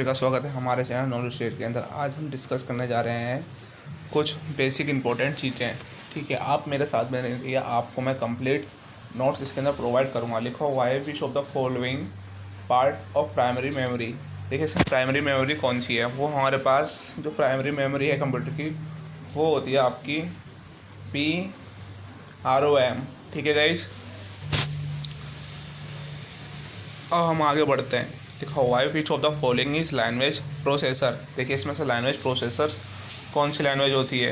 का स्वागत है हमारे चैनल नॉलेज शेयर के अंदर। आज हम डिस्कस करने जा रहे हैं कुछ बेसिक इंपॉर्टेंट चीज़ें। ठीक है, आप मेरे साथ में रहिए, आपको मैं कंप्लीट नोट्स इसके अंदर प्रोवाइड करूँगा। लिखो why which of the following part of primary memory. देखिए सर, प्राइमरी मेमोरी कौन सी है? वो हमारे पास जो प्राइमरी मेमोरी है कंप्यूटर की, वो होती है आपकी PROM। ठीक है गाइस, अब हम आगे बढ़ते हैं। देखो why which of the following is language processor. देखिए इसमें से लैंग्वेज प्रोसेसर्स कौन सी लैंग्वेज होती है?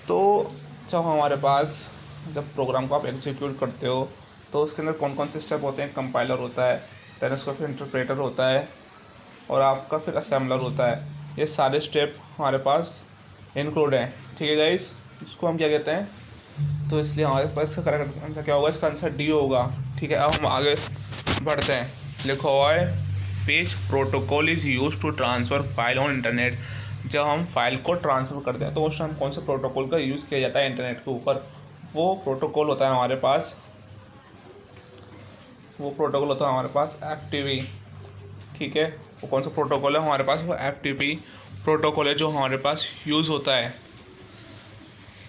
तो जब हमारे पास जब प्रोग्राम को आप एग्जीक्यूट करते हो तो उसके अंदर कौन कौन से स्टेप होते हैं? कंपाइलर होता है, देन उसका फिर इंटरप्रेटर होता है और आपका फिर असेंबलर होता है। ये सारे स्टेप हमारे पास इंक्लूड हैं। ठीक है गाइस, इसको हम क्या कहते हैं? तो इसलिए हमारे पास इसका करेक्ट आंसर क्या होगा? इसका आंसर डी होगा। ठीक है, अब हम आगे बढ़ते हैं। लिखो है page protocol is use to transfer file on internet. जब हम फाइल को ट्रांसफ़र करते हैं तो उस टाइम कौन से प्रोटोकॉल का यूज़ किया जाता है इंटरनेट के ऊपर? वो प्रोटोकॉल होता है हमारे पास FTP। ठीक है, वो कौन सा प्रोटोकॉल है हमारे पास? वो FTP प्रोटोकॉल है जो हमारे पास यूज़ होता है।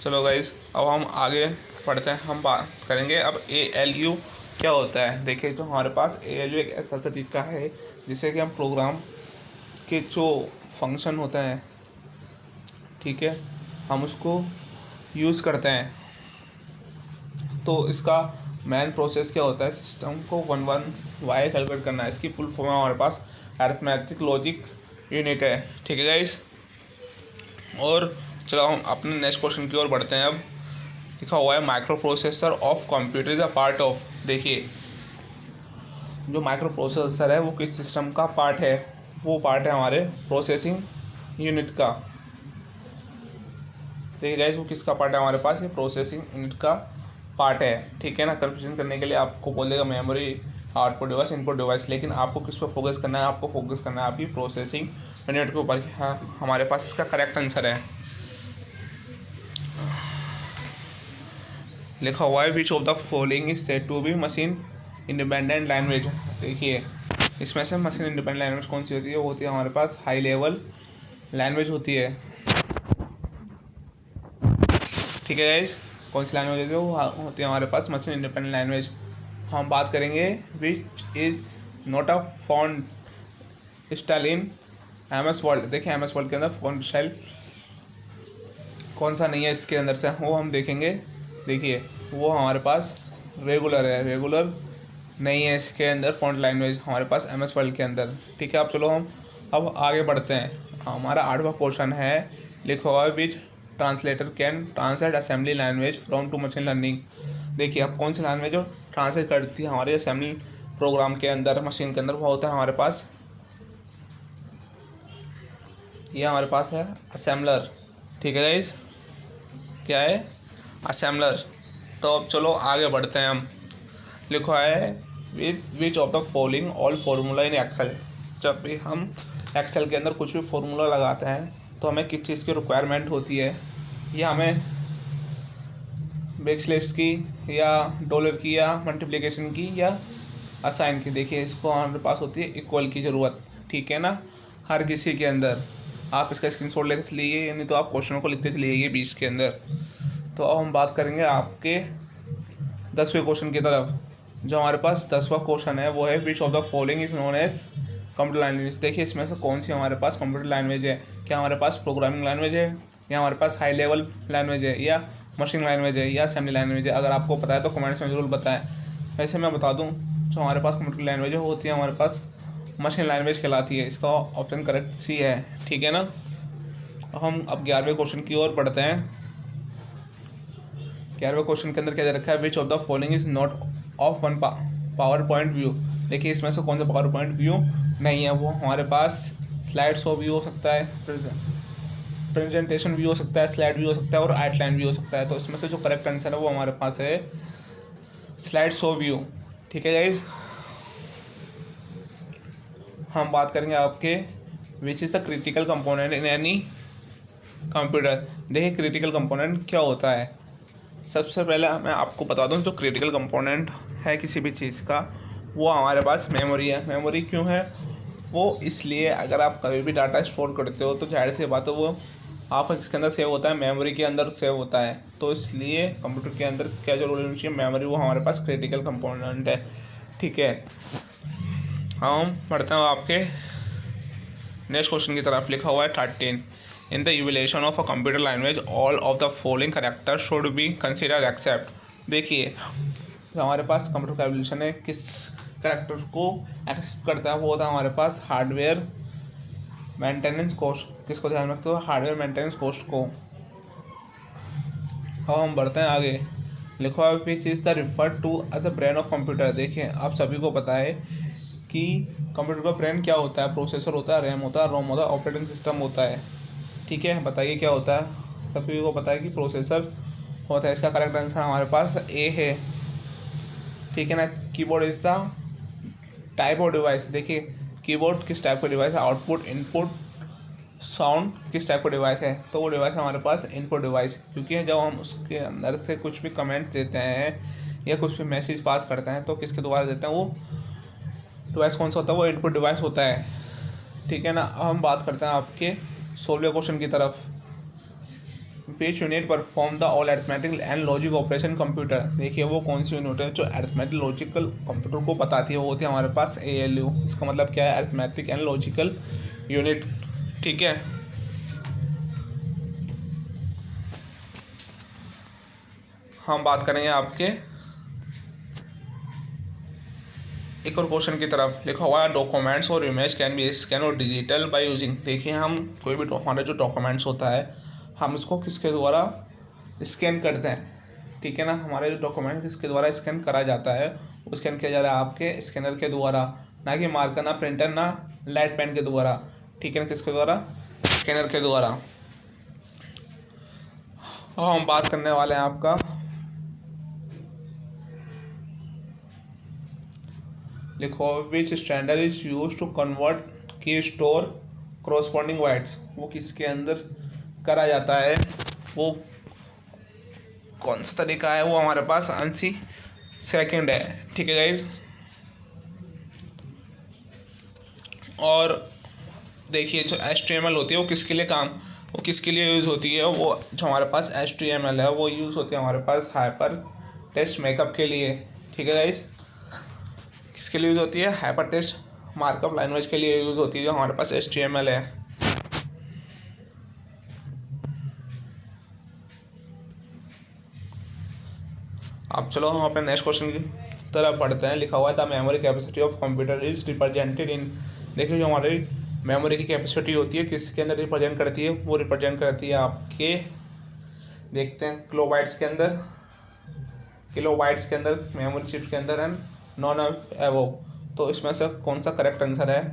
चलो गाइस, अब हम आगे पढ़ते हैं। हम बात करेंगे अब ALU क्या होता है। देखिए, जो हमारे पास ALU एक ऐसा तरीका है जिससे कि हम प्रोग्राम के जो फंक्शन होता है, ठीक है, हम उसको यूज़ करते हैं। तो इसका मेन प्रोसेस क्या होता है? सिस्टम को 1 वाई कैलकुलेट करना है। इसकी फुल फॉर्म हमारे पास अरिथमेटिक लॉजिक यूनिट है। ठीक है गाइस, और चलो हम अपने नेक्स्ट क्वेश्चन की ओर बढ़ते हैं। अब लिखा हुआ है micro processor of computer is a part of. देखिए, जो माइक्रो प्रोसेसर है वो किस सिस्टम का पार्ट है? वो पार्ट है हमारे प्रोसेसिंग यूनिट का। देखिए गाइस, वो किसका पार्ट है हमारे पास? ये प्रोसेसिंग यूनिट का पार्ट है। ठीक है ना, कन्फ्यूजन करने के लिए आपको बोल देगा memory, output device, input device, लेकिन आपको किस पर फोकस करना है? आपको फोकस करना है आपकी प्रोसेसिंग यूनिट के ऊपर। हाँ, हमारे पास इसका करेक्ट आंसर है। लिखा हुआ है which of the following is said to be machine independent language. देखिए, इसमें से मशीन इंडिपेंडेंट लैंग्वेज कौन सी होती है? वो होती है हमारे पास हाई लेवल लैंग्वेज होती है। ठीक है गाइस, कौन सी लैंग्वेज होती है? वो होती है हमारे पास मशीन इंडिपेंडेंट लैंग्वेज। हम बात करेंगे which is not a font style in MS world. देखिए MS वर्ल्ड के अंदर फॉन्ट स्टाइल कौन सा नहीं है इसके अंदर से, वो हम देखेंगे। देखिए, वो हमारे पास रेगुलर है, रेगुलर नहीं है इसके अंदर फॉन्ट लैंग्वेज हमारे पास MS वर्ल्ड के अंदर। ठीक है, अब चलो हम अब आगे बढ़ते हैं। हमारा 8वां क्वेश्चन है, लिखा हुआ है which translator can translate assembly language from to machine learning. देखिए, अब कौन सी लैंग्वेज जो ट्रांसलेट करती है हमारे असेंबली प्रोग्राम के अंदर, मशीन के अंदर, वो होता है हमारे पास, ये हमारे पास है असेंबलर। ठीक है गाइस, क्या है? असेंबलर। तो अब चलो आगे बढ़ते हैं हम। लिखा है which of the following all formula in Excel. जब भी हम एक्सेल के अंदर कुछ भी फार्मूला लगाते हैं तो हमें किस चीज़ की रिक्वायरमेंट होती है? या हमें बैकस्लैश की, या डॉलर की, या मल्टीप्लिकेशन की, या असाइन की? देखिए, इसको हमारे पास होती है इक्वल की ज़रूरत। ठीक है ना, हर किसी के अंदर। आप इसका स्क्रीनशॉट लेते चलिए, नहीं तो आप क्वेश्चनों को लिखते चलिए बीच के अंदर। तो अब हम बात करेंगे आपके 10वें क्वेश्चन की तरफ। जो हमारे पास 10वां क्वेश्चन है वो है which of the following is known as computer language. देखिए, इसमें से कौन सी हमारे पास कंप्यूटर लैंग्वेज है? क्या हमारे पास प्रोग्रामिंग लैंग्वेज है, या हमारे पास हाई लेवल लैंग्वेज है, या मशीन लैंग्वेज है, या असेंबली लैंग्वेज है? अगर आपको पता है तो कमेंट्स में ज़रूर बताएं। वैसे मैं बता दूं, जो हमारे पास कंप्यूटर लैंग्वेज है वो होती है हमारे पास मशीन लैंग्वेज कहलाती है। इसका ऑप्शन करेक्ट सी है। ठीक है ना, हम अब 11वें क्वेश्चन की ओर बढ़ते हैं। 11वें क्वेश्चन के अंदर क्या दे रखा है? Which of the following is not of one power point view. देखिए, इसमें से कौन सा पावर पॉइंट व्यू नहीं है? वो हमारे पास स्लाइड शो व्यू हो सकता है, प्रेजेंटेशन व्यू हो सकता है, स्लाइड व्यू हो सकता है, और आउटलाइन व्यू हो सकता है। तो इसमें से जो करेक्ट आंसर है वो हमारे पास है स्लाइड शो व्यू। ठीक है गाइज, हम बात करेंगे आपके विच is the critical component in any computer. देखिए, क्रिटिकल कंपोनेंट क्या होता है? सबसे पहले मैं आपको बता दूं, जो क्रिटिकल कंपोनेंट है किसी भी चीज़ का, वो हमारे पास मेमोरी है। मेमोरी क्यों है? वो इसलिए अगर आप कभी भी डाटा स्टोर करते हो तो जाहिर सी बात है वो आप इसके अंदर सेव होता है, मेमोरी के अंदर सेव होता है। तो इसलिए कंप्यूटर के अंदर क्या जो रोल होनी चाहिए, मेमोरी, वो हमारे पास क्रिटिकल कंपोनेंट है। ठीक है, हम पढ़ते हैं आपके नेक्स्ट क्वेश्चन की तरफ। लिखा हुआ है 13, in the evaluation of a computer language all of the following character should be consider except. देखिए हमारे पास कंप्यूटर का इवैल्यूएशन है, किस कैरेक्टर को एक्सेप्ट करता है, वो होता है हमारे पास हार्डवेयर मेंटेनेंस कॉस्ट। किसको ध्यान रखते हो, हार्डवेयर मेंटेनेंस कॉस्ट को। हम बढ़ते हैं आगे। लिखा हुआ which is the refer to as the brain of computer. देखिए आप सभी को पता है कि कंप्यूटर का ब्रेन क्या होता है, प्रोसेसर होता है, रैम होता है, रोम होता है, ऑपरेटिंग सिस्टम होता है। ठीक है, बताइए क्या होता है। सभी को पता है कि प्रोसेसर होता है। इसका करेक्ट आंसर हमारे पास ए है। ठीक है ना। Keyboard is the type of device. देखिए कीबोर्ड किस टाइप का डिवाइस है, आउटपुट, इनपुट, साउंड किस टाइप का डिवाइस है, तो वो डिवाइस हमारे पास इनपुट डिवाइस। क्योंकि जब हम उसके अंदर से कुछ भी कमेंट देते हैं या कुछ भी मैसेज पास करते हैं तो किसके द्वारा देते हैं, वो डिवाइस कौन सा होता है, वो इनपुट डिवाइस होता है। ठीक है ना। अब हम बात करते हैं आपके 16वें क्वेश्चन की तरफ। Which unit perform the all arithmetic and logic operation computer. देखिए वो कौन सी यूनिट है जो अरिथमेटिक लॉजिकल कंप्यूटर को बताती है, वो होती है हमारे पास ALU। इसका मतलब क्या है, अरिथमेटिक एंड लॉजिकल यूनिट। ठीक है, हम बात करेंगे आपके एक और क्वेश्चन की तरफ। लिखा हुआ है डॉक्यूमेंट्स और इमेज कैन बी स्कैन और डिजिटल बाय यूजिंग। देखिए हम कोई भी हमारा जो डॉक्यूमेंट्स होता है हम इसको किसके द्वारा स्कैन करते हैं। ठीक है ना। हमारे जो डॉक्यूमेंट किसके द्वारा स्कैन करा जाता है, वो स्कैन किया जा रहा है आपके स्कैनर के द्वारा, ना कि मार्कर, ना प्रिंटर, ना लाइट पेन के द्वारा। ठीक है ना, किसके द्वारा, स्कैनर के द्वारा। और हम बात करने वाले हैं आपका लिखो which standard is use to convert key store corresponding bytes. वो किसके अंदर करा जाता है, वो कौन सा तरीका है, वो हमारे पास ANSI सेकंड है। ठीक है गाइज। और देखिए जो HTML होती है वो किसके लिए वो किसके लिए यूज़ होती है, वो जो हमारे पास HTML है वो यूज़ होती है हमारे पास हाइपर टेक्स्ट मेकअप के लिए। ठीक है गाइज। किसके लिए यूज़ होती है, हाइपर टेक्स्ट मार्कअप लैंग्वेज के लिए यूज़ होती है जो हमारे पास HTML है। अब चलो हम अपने नेक्स्ट क्वेश्चन की तरफ बढ़ते हैं। लिखा हुआ है the memory capacity of computer is represented in. देखिए जो हमारी मेमोरी की कैपेसिटी होती है किसके अंदर रिप्रेजेंट करती है, वो रिप्रेजेंट करती है आपके, देखते हैं, किलोबाइट्स के अंदर। किलोबाइट्स के अंदर मेमोरी चिप के अंदर है, नॉन एवो। तो इसमें से कौन सा करेक्ट आंसर है,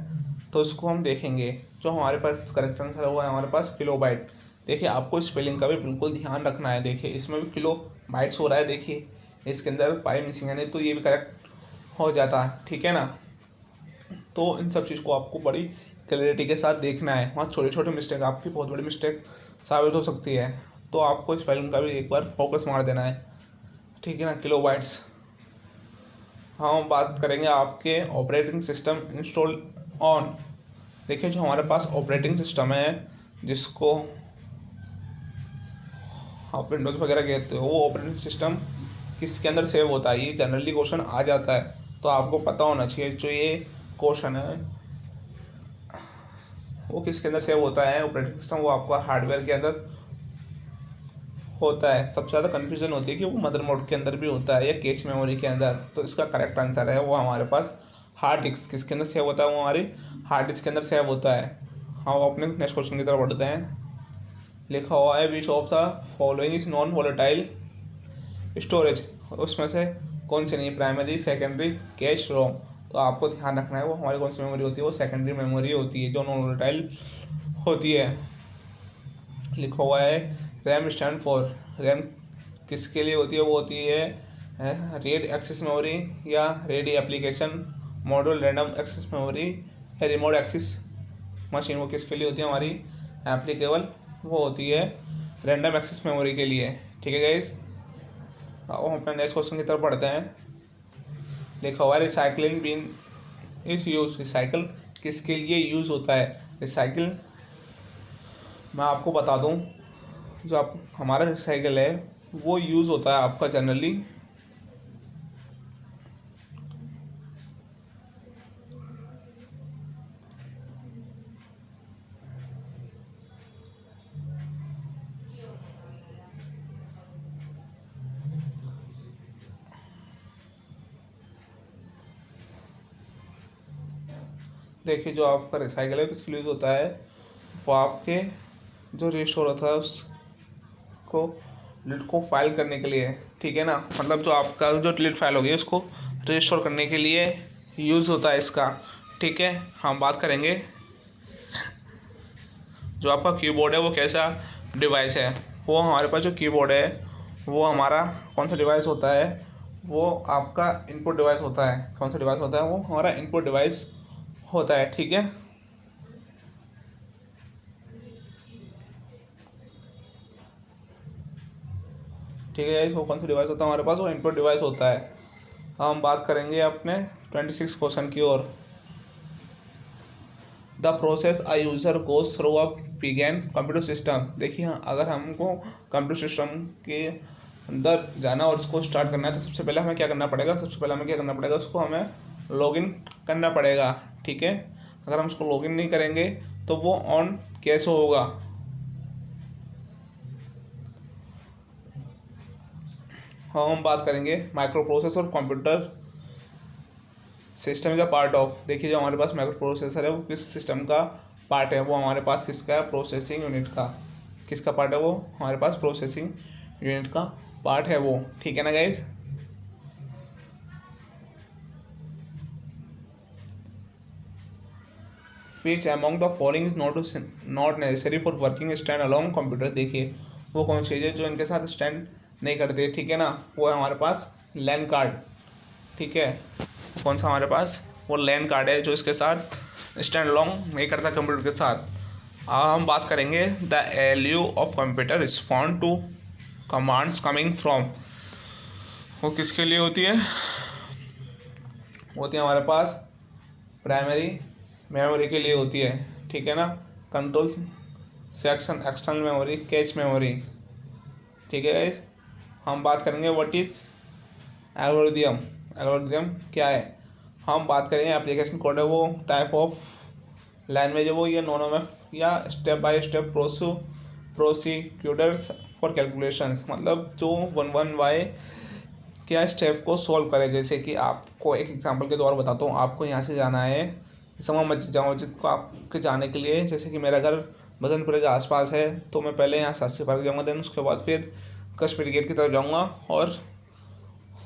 तो इसको हम देखेंगे। जो हमारे पास करेक्ट आंसर है वो है हमारे पास किलोबाइट। देखिए आपको स्पेलिंग का भी बिल्कुल ध्यान रखना है। देखिए इसमें भी किलो बाइट्स हो रहा है, देखिए इसके अंदर पाई मिसिंग है, नहीं तो ये भी करेक्ट हो जाता है। ठीक है ना। तो इन सब चीज़ को आपको बड़ी क्लैरिटी के साथ देखना है। वहाँ छोटे छोटे मिस्टेक आपकी बहुत बड़ी मिस्टेक साबित हो सकती है, तो आपको स्पेलिंग का भी एक बार फोकस मार देना है। ठीक है ना। Kilo bytes. हम बात करेंगे आपके ऑपरेटिंग सिस्टम इंस्टॉल ऑन। देखिए जो हमारे पास ऑपरेटिंग सिस्टम है जिसको आप विंडोज़ वगैरह कहते हो, वो ऑपरेटिंग सिस्टम किसके अंदर सेव होता है, ये जनरली क्वेश्चन आ जाता है, तो आपको पता होना चाहिए। जो ये क्वेश्चन है वो किसके अंदर सेव होता है ऑपरेटिंग सिस्टम, वो आपका हार्डवेयर के अंदर होता है। सबसे ज़्यादा कन्फ्यूजन होती है कि वो मदरबोर्ड के अंदर भी होता है या कैश मेमोरी के अंदर। तो इसका करेक्ट आंसर है वो हमारे पास हार्ड डिस्क। किसके अंदर सेव होता है, वो हमारी हार्ड डिस्क के अंदर सेव होता है। हम अपने नेक्स्ट क्वेश्चन की तरफ बढ़ते हैं। लिखा हुआ है which of the following is non volatile storage. उसमें से कौन सी नहीं, प्राइमरी, सेकेंडरी, कैश, रोम। तो आपको ध्यान रखना है वो हमारी कौन सी मेमोरी होती है, वो सेकेंडरी मेमोरी होती है जो नॉन वोलेटाइल होती है। लिखा हुआ है रैम स्टैंड फॉर। रैम किसके लिए होती है, वो होती है रीड एक्सेस मेमोरी या ready application module, random access memory या रिमोट एक्सेस मशीन। वो किसके लिए होती है, हमारी एप्लीकेबल वो होती है रैंडम एक्सेस मेमोरी के लिए। ठीक है गाइज। अब हम अपने नेक्स्ट क्वेश्चन की तरफ पढ़ते हैं। लिखा हुआ है recycling bin is use. Recycle किसके लिए यूज़ होता है रिसाइकिल। मैं आपको बता दूं, जो आप हमारा रिसाइकिल है वो यूज़ होता है आपका जनरली देखिए, जो आपका रिसाइकिल है किसके लिए यूज़ होता है, वो आपके जो रिस्टोर होता है उसको लिड को फाइल करने के लिए, ठीक है ना। मतलब जो आपका जो लिड फाइल होगी उसको रिस्टोर करने के लिए यूज़ होता है इसका, ठीक है। हम बात करेंगे जो आपका कीबोर्ड है वो कैसा डिवाइस है। वो हमारे पास जो कीबोर्ड है वो हमारा कौन सा डिवाइस होता है, वो आपका इनपुट डिवाइस होता है। कौन सा डिवाइस होता है, वो हमारा इनपुट डिवाइस होता है, ठीक है। ठीक है, वो कौन सा डिवाइस होता है हमारे पास, वो इनपुट डिवाइस होता है। हम बात करेंगे अपने 26 क्वेश्चन की ओर। The process a user goes through a given computer system. देखिए, अगर हमको कंप्यूटर सिस्टम के अंदर जाना और उसको स्टार्ट करना है तो सबसे पहले हमें क्या करना पड़ेगा, उसको हमें लॉगिन करना पड़ेगा, ठीक है। अगर हम उसको लॉगिन नहीं करेंगे तो वो ऑन कैसे होगा। हम बात करेंगे micro processor computer system is a part of. देखिए, जो हमारे पास माइक्रो प्रोसेसर है वो किस सिस्टम का पार्ट है, वो हमारे पास किसका है, प्रोसेसिंग यूनिट का। किसका पार्ट है, वो हमारे पास प्रोसेसिंग यूनिट का पार्ट है वो, ठीक है ना guys. Which among the following is not necessary for working stand along computer. देखिए, वो कौन सी चीज़ है जो इनके साथ स्टैंड नहीं करते, ठीक है ना। वो है हमारे पास लैन कार्ड, ठीक है। कौन सा हमारे पास, वो लैन कार्ड है जो इसके साथ स्टैंड अलोंग नहीं करता कंप्यूटर के साथ। अब हम बात करेंगे the ALU of computer respond to commands coming from. वो किसके लिए होती है, होती है हमारे पास प्राइमरी मेमोरी के लिए होती है, ठीक है ना। Control section, external memory, cache memory, ठीक है गाइस। हम बात करेंगे व्हाट इज एल्गोरिदम। एल्गोरिदम क्या है, हम बात करेंगे एप्लीकेशन कोड है वो टाइप ऑफ लैंग्वेज है वो, या नॉनोमेफ या step by step procedures for calculations. मतलब जो वन वन बाय क्या स्टेप को सॉल्व करे। जैसे कि आपको एक एग्जांपल के द्वारा बताता हूँ, आपको यहाँ से जाना है जामा मस्जिद को आपके जाने के लिए। जैसे कि मेरा घर बसंतपुर के आसपास है तो मैं पहले यहाँ शास्त्री पार्क जाऊँगा, देन उसके बाद फिर कश्मीरी गेट की तरफ जाऊँगा और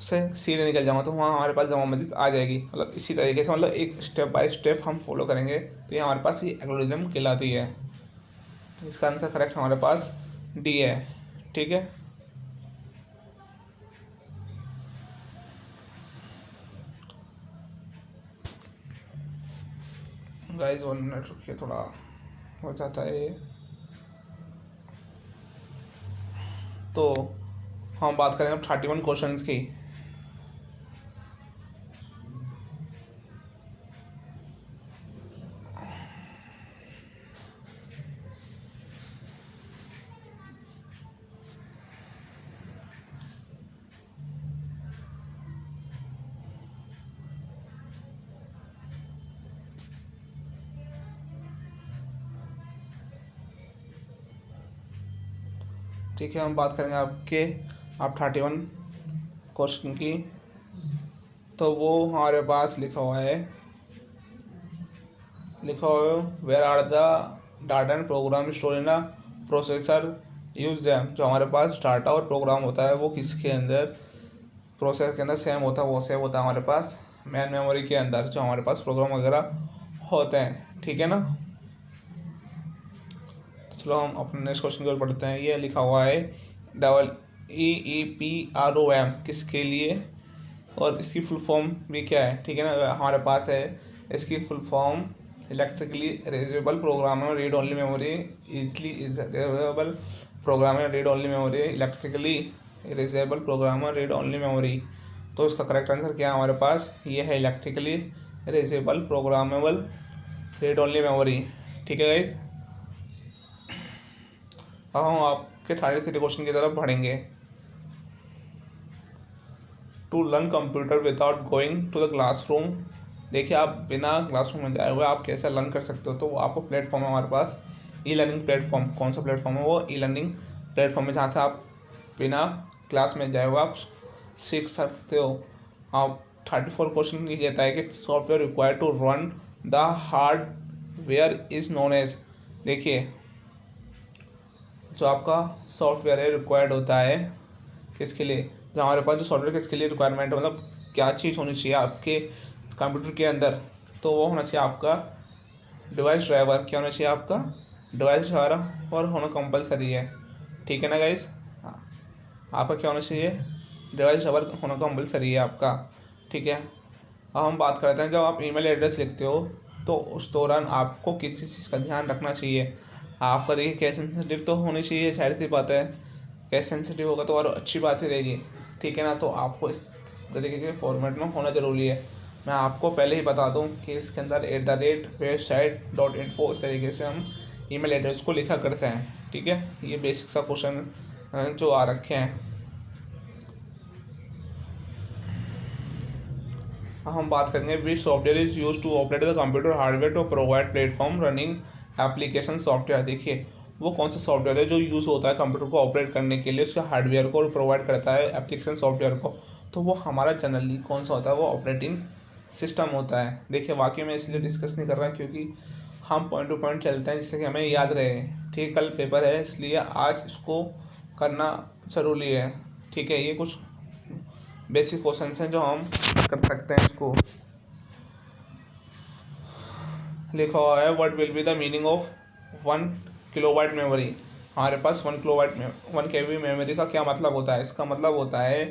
से सीधे निकल जाऊँगा तो वहाँ हमारे पास जामा मस्जिद आ जाएगी। मतलब इसी तरीके से, मतलब एक स्टेप बाय स्टेप हम फॉलो करेंगे तो ये हमारे पास ये एल्गोरिदम कहलाती है। तो इसका आंसर करेक्ट हमारे पास डी है, ठीक है। गाइस 1 मिनट रुकिए, थोड़ा हो जाता है ये। तो हम बात करेंगे अब 31 क्वेश्चन की। ठीक है, हम बात करेंगे आप 31 क्वेश्चन की। तो वो हमारे पास लिखा हुआ है where are the data and program store in a processor use them. जो हमारे पास डाटा और प्रोग्राम होता है वो किसके अंदर, प्रोसेसर के अंदर सेम होता है, वो सेम होता है हमारे पास मेन मेमोरी के अंदर, जो हमारे पास प्रोग्राम वगैरह होते हैं, ठीक है ना। चलो हम अपने नेक्स्ट क्वेश्चन की ओर बढ़ते हैं। ये लिखा हुआ है EEPROM किसके लिए और इसकी फुल फॉर्म भी क्या है, ठीक है ना। हमारे पास है इसकी full form electrically erasable programmer read only memory, easily erasable programmer read only memory, electrically erasable programmer read only memory. तो इसका करेक्ट आंसर क्या है हमारे पास, ये है electrically erasable programmable read only memory. ठीक है गाइस, अब हम आपके 33 क्वेश्चन की तरफ बढ़ेंगे। To learn computer without going to the classroom. देखिए, आप बिना क्लासरूम में जाए हुए आप कैसे लर्न कर सकते हो, तो वो आपको प्लेटफॉर्म है हमारे पास, ई लर्निंग प्लेटफॉर्म। कौन सा प्लेटफॉर्म है वो? ई लर्निंग प्लेटफॉर्म है, जहाँ से आप बिना क्लास में जाए हुए आप सीख सकते हो। आप 34 क्वेश्चन ये कहता है कि software required to run the hardware is known as. देखिए, जो आपका सॉफ्टवेयर है रिक्वायर्ड होता है किसके लिए, जो हमारे पास जो सॉफ्टवेयर किसके लिए रिक्वायरमेंट है, मतलब क्या चीज़ होनी चाहिए आपके कंप्यूटर के अंदर, तो वो होना चाहिए आपका डिवाइस ड्राइवर। क्या होना चाहिए? आपका डिवाइस ड्राइवर और होना कंपलसरी है। ठीक है ना गाइस, आपका क्या होना चाहिए? डिवाइस ड्राइवर होना कंपलसरी है आपका। ठीक है, अब हम बात करते हैं, जब आप ईमेल एड्रेस लिखते हो तो उस दौरान आपको किसी चीज़ का ध्यान रखना चाहिए। आपका देखिए कैश सेंसिटिव तो होनी चाहिए, शायद सी बात है, कैश सेंसिटिव होगा तो और अच्छी बात ही रहेगी। ठीक है ना, तो आपको इस तरीके के फॉर्मेट में होना ज़रूरी है। मैं आपको पहले ही बता दूं कि इसके अंदर @website.info इस तरीके से हम ईमेल एड्रेस को लिखा करते हैं। ठीक है, ये बेसिक सा क्वेश्चन जो आ रखे हैं। हम बात करेंगे which software is use to operate the computer hardware to provide platform running application software. देखिए, वो कौन सा सॉफ्टवेयर है जो यूज़ होता है कंप्यूटर को ऑपरेट करने के लिए, उसके हार्डवेयर को प्रोवाइड करता है एप्लीकेशन सॉफ्टवेयर को, तो वो हमारा जनरली कौन सा होता है? वो ऑपरेटिंग सिस्टम होता है। देखिए, वाकई में इसलिए डिस्कस नहीं कर रहा क्योंकि हम पॉइंट टू पॉइंट चलते हैं जिससे कि हमें याद रहे। ठीक, कल पेपर है इसलिए आज इसको करना ज़रूरी है। ठीक है, ये कुछ बेसिक क्वेश्चन हैं जो हम कर सकते हैं। इसको लिखा हुआ है, what will be the meaning of 1 kilobyte memory. हमारे पास 1 KB मेमोरी का क्या मतलब होता है? इसका मतलब होता है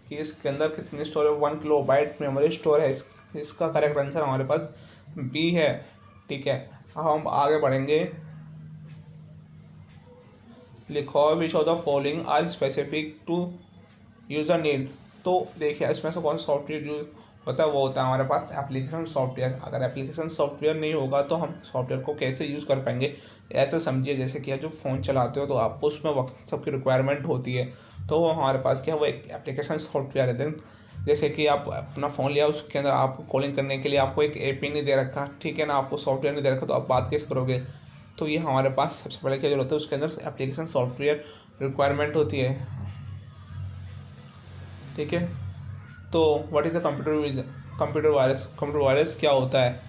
कि इसके अंदर कितनी स्टोरेज, 1 किलोबाइट मेमोरी स्टोर है। इसका करेक्ट आंसर हमारे पास बी है। ठीक है, अब हम आगे बढ़ेंगे। लिखो which of the following are specific to user need. तो देखिए, इसमें से कौन सा सॉफ्टवेयर यूज होता है? वो होता है हमारे पास एप्लीकेशन सॉफ्टवेयर। अगर एप्लीकेशन सॉफ्टवेयर नहीं होगा तो हम सॉफ्टवेयर को कैसे यूज़ कर पाएंगे? ऐसे समझिए जैसे कि आप जो फ़ोन चलाते हो तो आपको उसमें व्हाट्सएप की रिक्वायरमेंट होती है, तो वो हमारे पास क्या है, वो एक एप्लीकेशन सॉफ्टवेयर है। देन जैसे कि आप अपना फ़ोन लिया, उसके अंदर आपको कॉलिंग करने के लिए आपको एक ऐप ही नहीं दे रखा, ठीक है ना, आपको सॉफ्टवेयर नहीं दे रखा, तो आप बात कैसे करोगे? तो ये हमारे पास सबसे पहले क्या जरूरत है, उसके अंदर एप्लीकेशन सॉफ्टवेयर रिक्वायरमेंट होती है। ठीक है, तो what is a computer virus. Computer virus क्या होता है?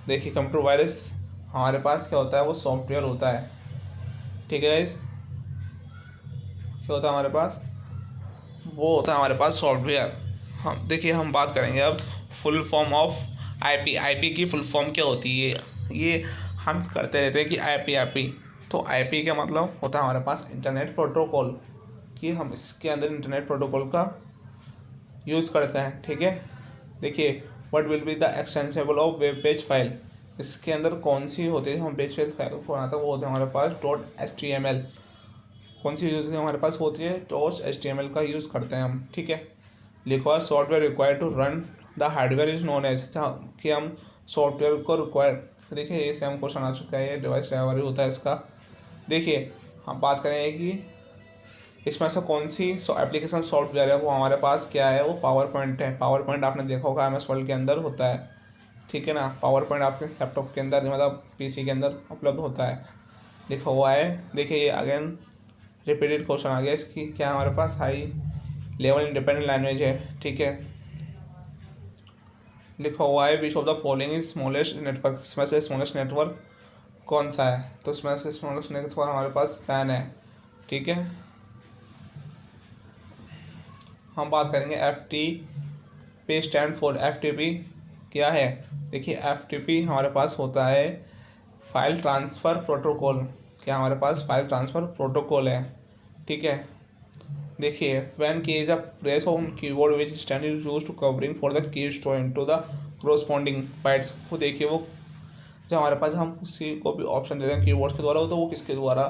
देखिए, कंप्यूटर वायरस हमारे पास क्या होता है, वो सॉफ्टवेयर होता है। ठीक है गाइस, क्या होता है हमारे पास? वो होता है हमारे पास सॉफ्टवेयर। हम देखिए, हम बात करेंगे अब full form of IP. IP की फुल फॉर्म क्या होती है? ये हम करते रहते हैं कि आईपी आईपी। तो आईपी का मतलब होता है हमारे पास इंटरनेट प्रोटोकॉल, कि हम इसके अंदर इंटरनेट प्रोटोकॉल का यूज़ करते हैं। ठीक है, देखिए, what will be the extensible of web page file. इसके अंदर कौन सी होती है, हम पेज फाइल को बनाते हैं, वो होते हैं हमारे पास .html। कौन सी यूज हमारे पास होती है? .html का यूज़ करते हैं हम। ठीक है, लिखो software required to run the hardware is known as, कि हम सॉफ्टवेयर को रिक्वायर। देखिए, ये सेम क्वेश्चन आ चुका है, डिवाइस ड्राइवर ही होता है इसका। देखिए, हम बात करेंगे कि इसमें से कौन सी एप्लीकेशन सॉफ्टवेयर है, वो हमारे पास क्या है, वो पावर पॉइंट है। पावर पॉइंट आपने देखा होगा MS वर्ल्ड के अंदर होता है। ठीक है ना, पावर पॉइंट आपके लैपटॉप के अंदर, मतलब PC के अंदर उपलब्ध होता है, लिखा हुआ है। देखिए, ये अगेन रिपीटेड क्वेश्चन आ गया। इसकी क्या हमारे पास हाई लेवल इंडिपेंडेंट लैंग्वेज है। ठीक है, लिखा हुआ है which of the following is smallest network. इसमें से स्मॉलेस्ट नेटवर्क कौन सा है? तो इसमें से स्मॉलेस्ट नेटवर्क हमारे पास पैन है। ठीक है, हम बात करेंगे FTP स्टैंड फॉर। FTP क्या है? देखिए, FTP हमारे पास होता है फाइल ट्रांसफ़र प्रोटोकॉल। क्या हमारे पास फाइल ट्रांसफ़र प्रोटोकॉल है? ठीक है, देखिए, when key is a press on keyboard which stand is use to covering for the key store into the corresponding bytes. वो देखिए, वो जब हमारे पास हम किसी को भी ऑप्शन देते हैं कीबोर्ड के द्वारा, तो वो किसके द्वारा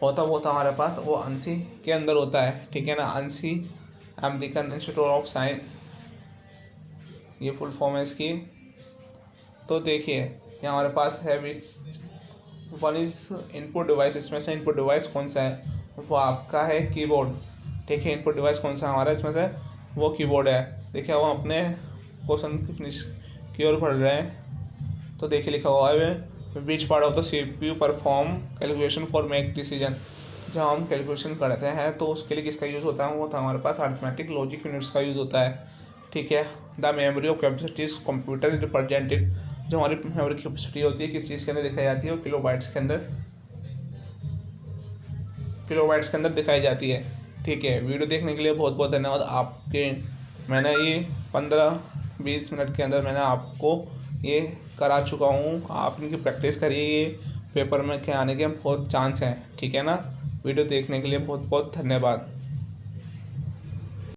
होता है? वो होता है हमारे पास, वो ANSI के अंदर होता है। ठीक है ना, ANSI American institute of science, ये फुल फॉर्म है इसकी। तो देखिए, ये हमारे पास है which one is input device. इसमें से इनपुट डिवाइस कौन सा है, वो आपका है कीबोर्ड। ठीक है, इनपुट डिवाइस कौन सा हमारा इसमें से, वो कीबोर्ड है। देखिए वो अपने क्वेश्चन की फिनिश की ओर बढ़ रहे हैं। तो देखिए लिखा हुआ है which part of the CPU perform calculation for make decision. जब हम कैलकुलेशन करते हैं तो उसके लिए किसका यूज़ होता है, वो तो हमारे पास अरिथमेटिक लॉजिक यूनिट्स का यूज़ होता है। ठीक है, the memory of capacities computer represented. जो हमारी मेमोरी की कैपेसिटी होती है किस चीज़ के अंदर दिखाई जाती है, वो किलोबाइट्स के अंदर दिखाई जाती है। ठीक है, वीडियो देखने के लिए बहुत बहुत धन्यवाद आपके। मैंने ये 15-20 मिनट के अंदर मैंने आपको ये करा चुका हूँ। आप इनकी प्रैक्टिस करिए, ये पेपर में के आने के बहुत चांस हैं। ठीक है ना, वीडियो देखने के लिए बहुत बहुत धन्यवाद।